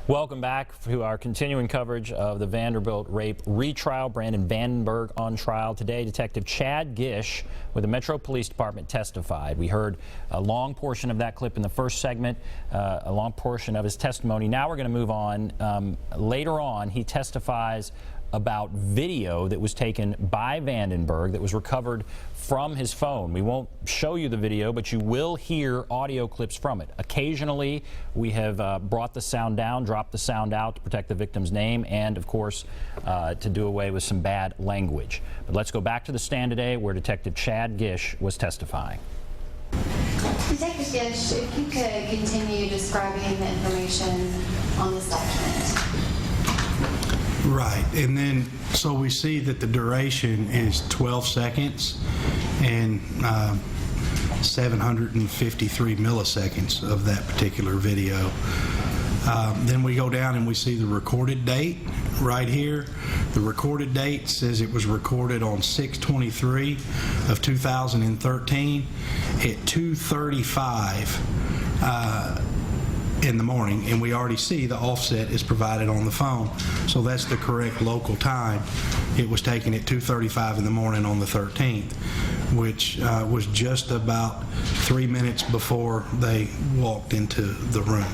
Welcome back to our continuing coverage of the Vanderbilt rape retrial. Brandon Vandenberg on trial today. Detective Chad Gish with the Metro Police Department testified. We heard a long portion of that clip in the first segment, a long portion of his testimony. Now we're going to move on. Later on, he testifies about video that was taken by Vandenberg that was recovered from his phone. We won't show you the video, but you will hear audio clips from it. Occasionally, we have brought the sound down, dropped the sound out to protect the victim's name, and of course, to do away with some bad language. But let's go back to the stand today where Detective Chad Gish was testifying. Detective Gish, if you could continue describing the information on this document. Right, and then so we see that the duration is 12 seconds and 753 milliseconds of that particular video. Then we go down and we see the recorded date right here. The recorded date says it was recorded on 6/23 of 2013 at 2:35 in the morning, and we already see the offset is provided on the phone, so that's the correct local time. It was taken at 2:35 in the morning on the 13th, which was just about 3 minutes before they walked into the room.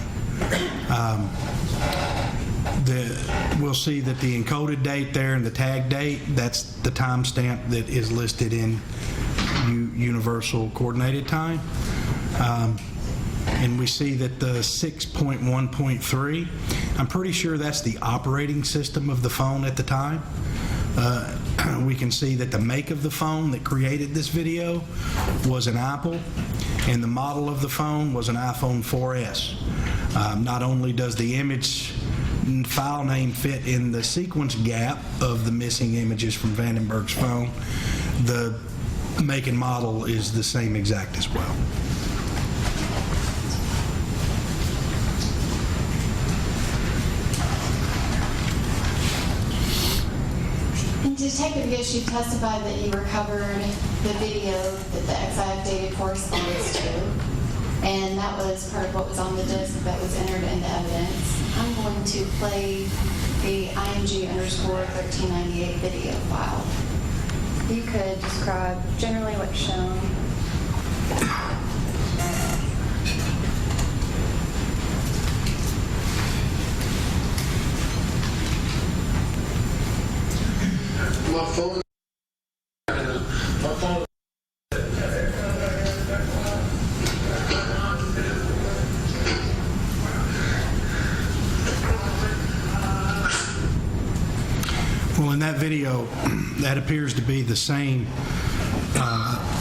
We'll see that the encoded date there and the tag date, that's the timestamp that is listed in Universal Coordinated Time. And we see that the 6.1.3, I'm pretty sure that's the operating system of the phone at the time. We can see that the make of the phone that created this video was an Apple, and the model of the phone was an iPhone 4S. Not only does the image file name fit in the sequence gap of the missing images from Vandenberg's phone, the make and model is the same exact as well. Detective Gish, you testified that you recovered the video that the XIF data corresponds to, and that was part of what was on the disk that was entered into evidence. I'm going to play the IMG_1398 video file. You could describe generally what's shown. My phone. Well, in that video, that appears to be the same.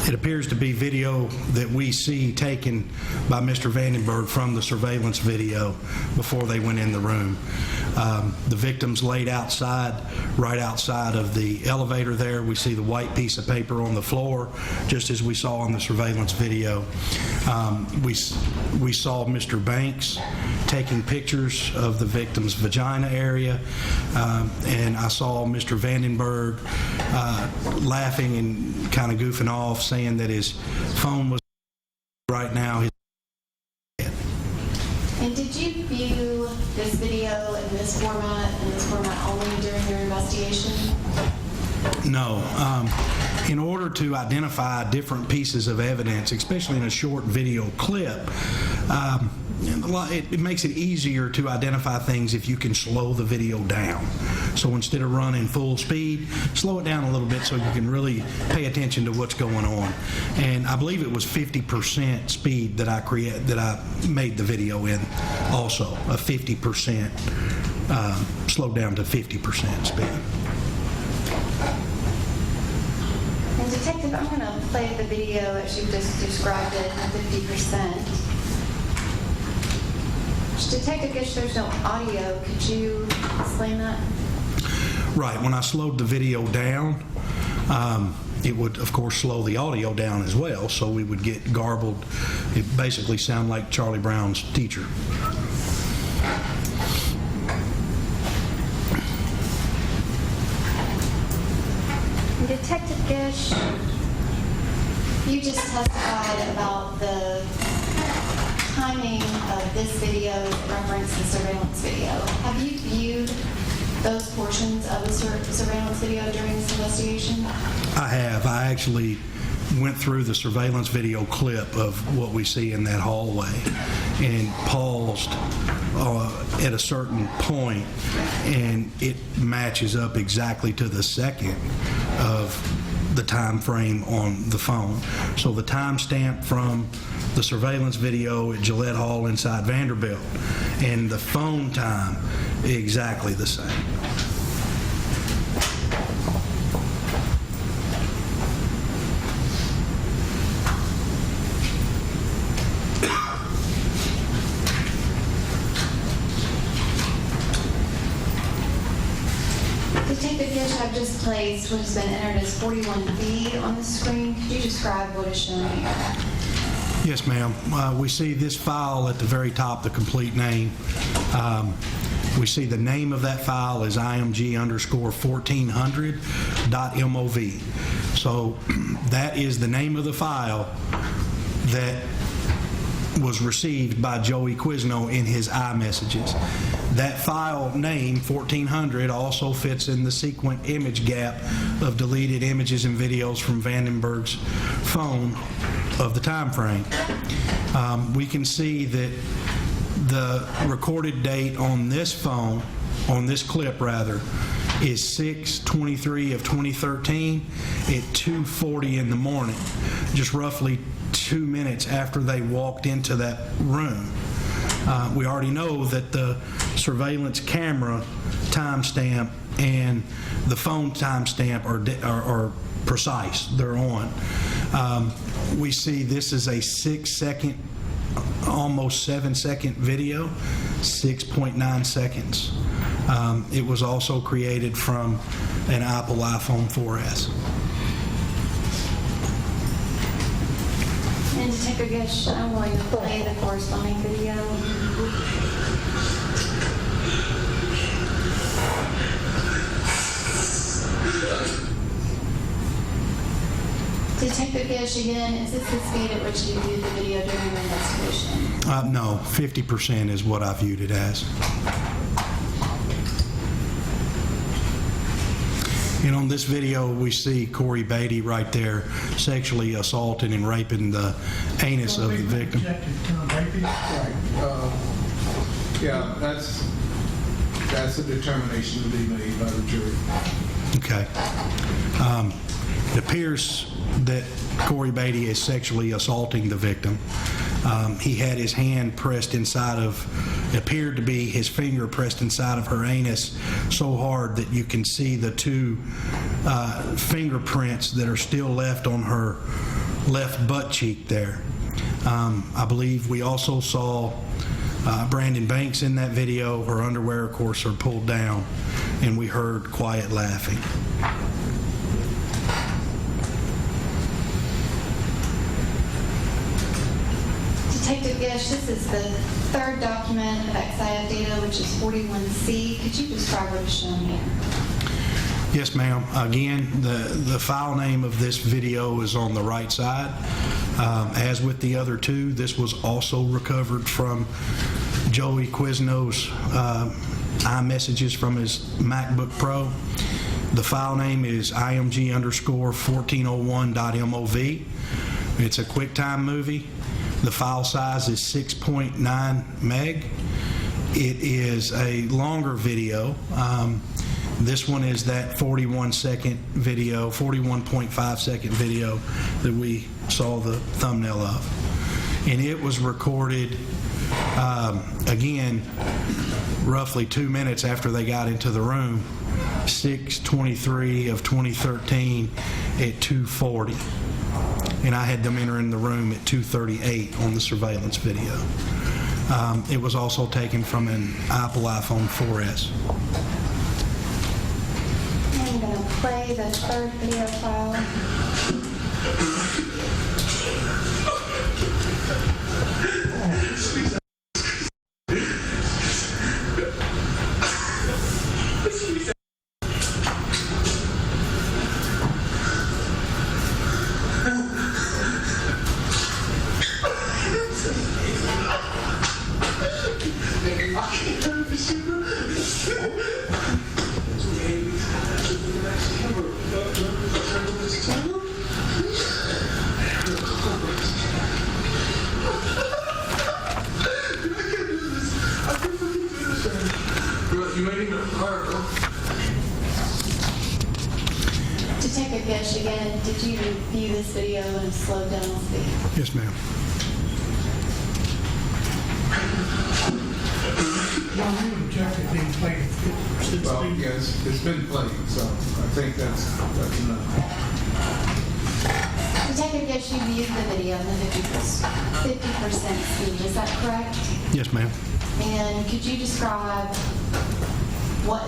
It appears to be video that we see taken by Mr. Vandenberg from the surveillance video before they went in the room. The victim's laid outside, right outside of the elevator there. We see the white piece of paper on the floor, just as we saw in the surveillance video. We saw Mr. Banks taking pictures of the victim's vagina area, and I saw Mr. Vandenberg laughing and kind of goofing off, saying that his phone was right now. And did you view this video in this format and this format only during your investigation? No. In order to identify different pieces of evidence, especially in a short video clip, it makes it easier to identify things if you can slow the video down. So instead of running full speed, slow it down a little bit so you can really pay attention to what's going on. And I believe it was 50% speed that I made the video in, also a 50% slowed down to 50% speed. And Detective, I'm going to play the video as you just described it, 50%. Detective Gish, there's no audio. Could you explain that? Right. When I slowed the video down, it would, of course, slow the audio down as well, so we would get garbled. It basically sounded like Charlie Brown's teacher. Detective Gish, you just testified about the timing of this video referenced the surveillance video. Have you viewed those portions of the surveillance video during this investigation? I have. I actually went through the surveillance video clip of what we see in that hallway and paused at a certain point, and it matches up exactly to the second of the time frame on the phone. So the timestamp from the surveillance video at Gillette Hall inside Vanderbilt and the phone time exactly the same. Detective Gish, I've just placed what has been entered as 41B on the screen. Could you describe what is shown here? Yes, ma'am. We see this file at the very top, the complete name. We see the name of that file is img_1400.mov. So that is the name of the file that was received by Joey Quizno in his iMessages. That file name, 1400, also fits in the sequent image gap of deleted images and videos from Vandenberg's phone of the time frame. We can see that the recorded date on this phone, on this clip rather, is 6/23 of 2013 at 2:40 in the morning, just roughly 2 minutes after they walked into that room. We already know that the surveillance camera timestamp and the phone timestamp are precise. They're on. We see this is a 6-second, almost 7-second video, 6.9 seconds. It was also created from an Apple iPhone 4S. And Detective Gish, I'm going to play the corresponding video. Detective Gish, again, is this the speed at which you viewed the video during the investigation? No, 50% is what I viewed it as. And on this video, we see Corey Beatty right there sexually assaulting and raping the anus of the victim. Right. Yeah, that's a determination to be made by the jury. Okay. It appears that Corey Beatty is sexually assaulting the victim. He had his hand pressed inside of, appeared to be his finger pressed inside of her anus so hard that you can see the two fingerprints that are still left on her left butt cheek there. I believe we also saw Brandon Banks in that video. Her underwear, of course, are pulled down, and we heard quiet laughing. Detective Gish, this is the third document of XIF data, which is 41C. Could you describe what is shown here? Yes, ma'am. Again, the file name of this video is on the right side. As with the other two, this was also recovered from Joey Quizno's iMessages from his MacBook Pro. The file name is img_1401.mov. It's a QuickTime movie. The file size is 6.9 meg. It is a longer video. This one is that 41-second video, 41.5-second video that we saw the thumbnail of. And it was recorded, again, roughly 2 minutes after they got into the room, 6/23 of 2013 at 2:40. And I had them enter in the room at 2:38 on the surveillance video. It was also taken from an Apple iPhone 4S. I'm going to play the third video file. circulating article. Detective Gish, again, did you view this video and slow down speed? Yes, ma'am. John, you object to being played at 50% Well, speed? yes, it's been played, so I think that's enough. Detective Gish, you viewed the video and the 50% speed, is that correct? Yes, ma'am. And could you describe what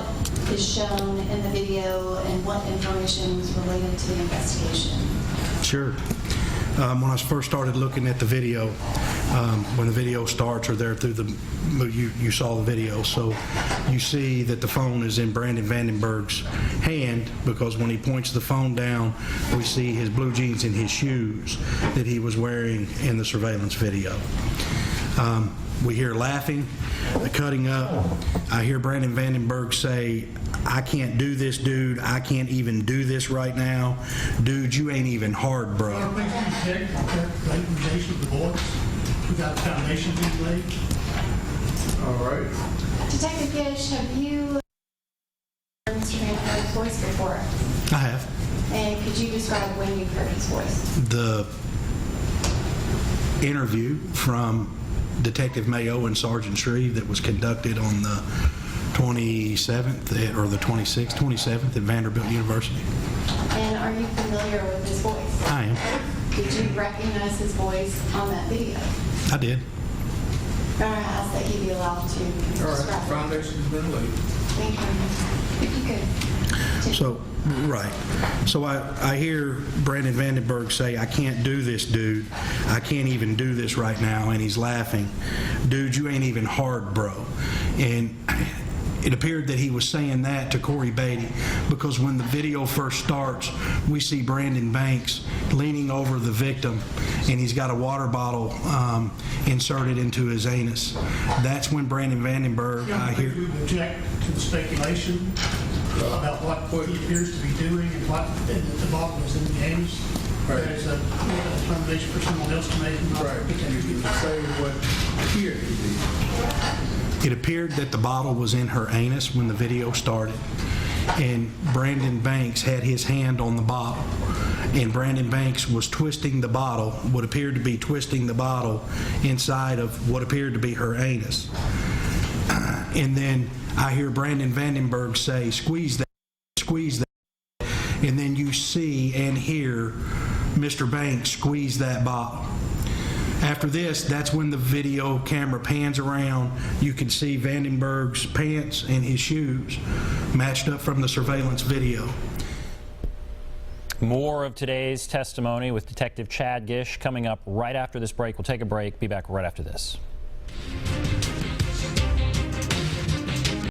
is shown in the video and what information was related to the investigation? Sure. When I first started looking at the video, when the video starts or there through the, you saw the video, so you see that the phone is in Brandon Vandenberg's hand, because when he points the phone down, we see his blue jeans and his shoes that he was wearing in the surveillance video. We hear laughing, cutting up. I hear Brandon Vandenberg say, "I can't do this, dude. I can't even do this right now. Dude, you ain't even hard, bro." Are things you check the recommendation of the boards without foundation being laid? All right. Detective Gish, have you heard Mr. Vandenberg's voice before? I have. And could you describe when you heard his voice? The interview from Detective Mayo and Sergeant Shreve that was conducted on the 27th or the 27th at Vanderbilt University. And are you familiar with his voice? I am. Did you recognize his voice on that video? I did. I'm going to ask that he be allowed to All right, describe it. foundation's been laid. Thank you. If you could. So, right. So I hear Brandon Vandenberg say, "I can't do this, dude. I can't even do this right now." And he's laughing. "Dude, you ain't even hard, bro." And it appeared that he was saying that to Corey Beatty, because when the video first starts, we see Brandon Banks leaning over the victim, and he's got a water bottle inserted into his anus. That's when Brandon Vandenberg, I hear... You object to the speculation about what he appears to be doing and what and that the bottle is in the anus. Right. That is a determination for someone else to make. Not Right. the detective. You can say what appeared to be. It appeared that the bottle was in her anus when the video started, and Brandon Banks had his hand on the bottle, and Brandon Banks was twisting the bottle, what appeared to be twisting the bottle inside of what appeared to be her anus. And then I hear Brandon Vandenberg say, "Squeeze that, squeeze that," and then you see and hear Mr. Banks squeeze that bottle. After this, that's when the video camera pans around. You can see Vandenberg's pants and his shoes matched up from the surveillance video. More of today's testimony with Detective Chad Gish coming up right after this break. We'll take a break. Be back right after this.